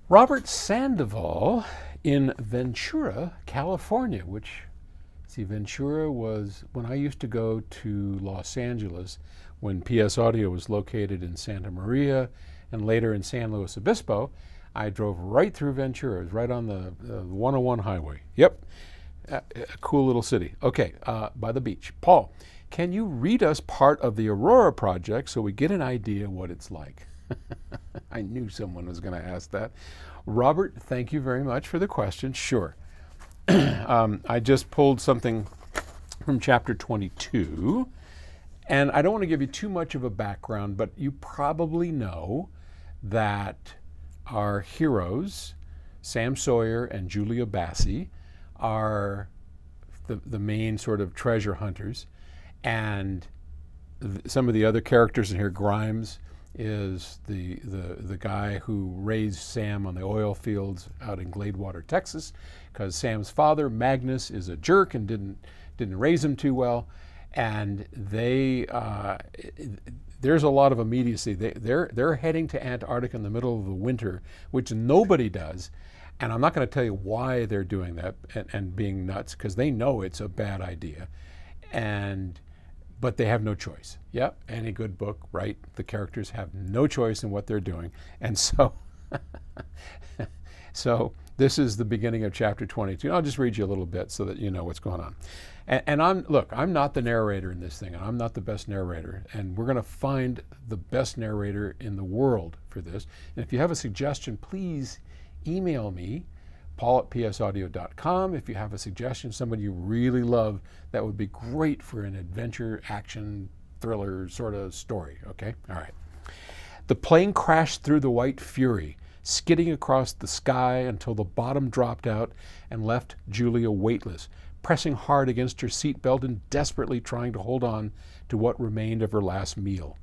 Robert Sandoval in Ventura, California, which, see, Ventura was when I used to go to Los Angeles when PS Audio was located in Santa Maria and later in San Luis Obispo. I drove right through Ventura. It was right on the 101 highway. Yep, a cool little city. Okay, by the beach. Paul, can you read us part of the Aurora Project so we get an idea what it's like? I knew someone was going to ask that. Robert, thank you very much for the question. Sure. I just pulled something from chapter 22, and I don't want to give you too much of a background, but you probably know that our heroes, Sam Sawyer and Julia Bassi, are the main sort of treasure hunters, and some of the other characters in here, Grimes is the guy who raised Sam on the oil fields out in Gladewater, Texas, because Sam's father, Magnus, is a jerk and didn't raise him too well, and there's a lot of immediacy. They're heading to Antarctica in the middle of the winter, which nobody does, and I'm not going to tell you why they're doing that and being nuts, because they know it's a bad idea, but they have no choice. Yep, any good book, right? The characters have no choice in what they're doing. And so, so this is the beginning of chapter 22. I'll just read you a little bit so that you know what's going on. And I'm not the narrator in this thing, and I'm not the best narrator. And we're going to find the best narrator in the world for this. And if you have a suggestion, please email me, paul@psaudio.com. If you have a suggestion, somebody you really love, that would be great for an adventure, action, thriller sort of story, okay? All right. The plane crashed through the white fury, skidding across the sky until the bottom dropped out and left Julia weightless, pressing hard against her seatbelt and desperately trying to hold on to what remained of her last meal.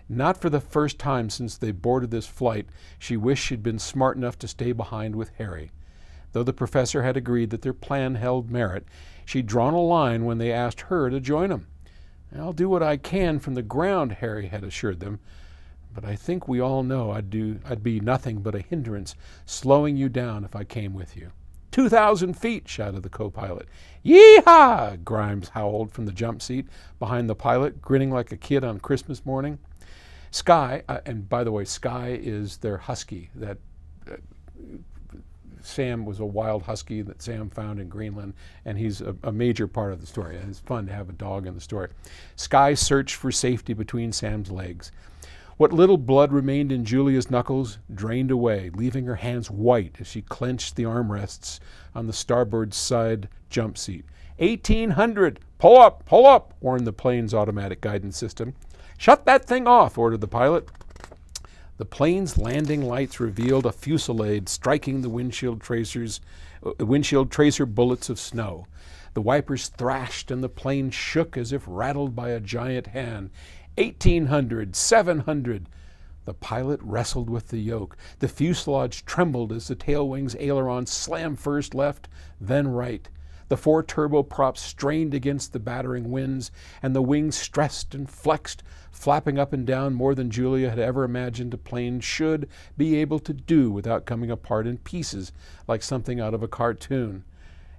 Not for the first time since they boarded this flight, she wished she'd been smart enough to stay behind with Harry. Though the professor had agreed that their plan held merit, she'd drawn a line when they asked her to join them. "I'll do what I can from the ground," Harry had assured them, "but I think we all know I'd be nothing but a hindrance, slowing you down if I came with you." 2,000 feet, shouted the co-pilot. "Yee-haw!" Grimes howled from the jump seat behind the pilot, grinning like a kid on Christmas morning. Sky, and by the way, Sky is their husky that Sam was a wild husky that Sam found in Greenland, and he's a major part of the story. And it's fun to have a dog in the story. Sky searched for safety between Sam's legs. What little blood remained in Julia's knuckles drained away, leaving her hands white as she clenched the armrests on the starboard side jump seat. 1,800! Pull up, warned the plane's automatic guidance system. "Shut that thing off," ordered the pilot. The plane's landing lights revealed a fusillade striking the windshield tracer bullets of snow. The wipers thrashed and the plane shook as if rattled by a giant hand. 1,800, 700. The pilot wrestled with the yoke. The fuselage trembled as the tail wings' ailerons slammed first left, then right. The 4 turboprops strained against the battering winds, and the wings stressed and flexed, flapping up and down more than Julia had ever imagined a plane should be able to do without coming apart in pieces like something out of a cartoon.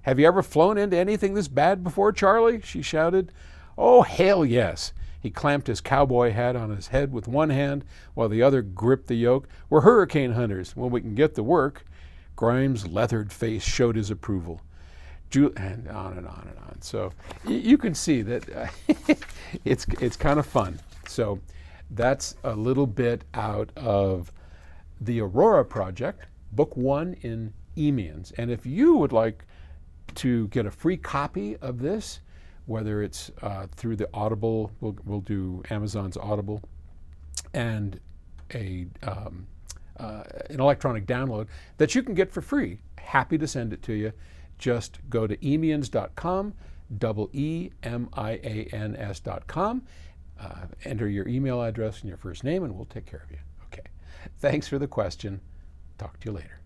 "Have you ever flown into anything this bad before, Charlie?" she shouted. "Oh, hell yes." He clamped his cowboy hat on his head with one hand while the other gripped the yoke. "We're hurricane hunters when we can get to work." Grimes' leathered face showed his approval. And on and on and on. So you can see that it's kind of fun. So that's a little bit out of the Aurora Project, book 1 in Emians. And if you would like to get a free copy of this, whether it's through the Audible, we'll do Amazon's Audible, and an electronic download that you can get for free, happy to send it to you. Just go to emians.com, EEMIANS.com, enter your email address and your first name, and we'll take care of you. Okay. Thanks for the question. Talk to you later.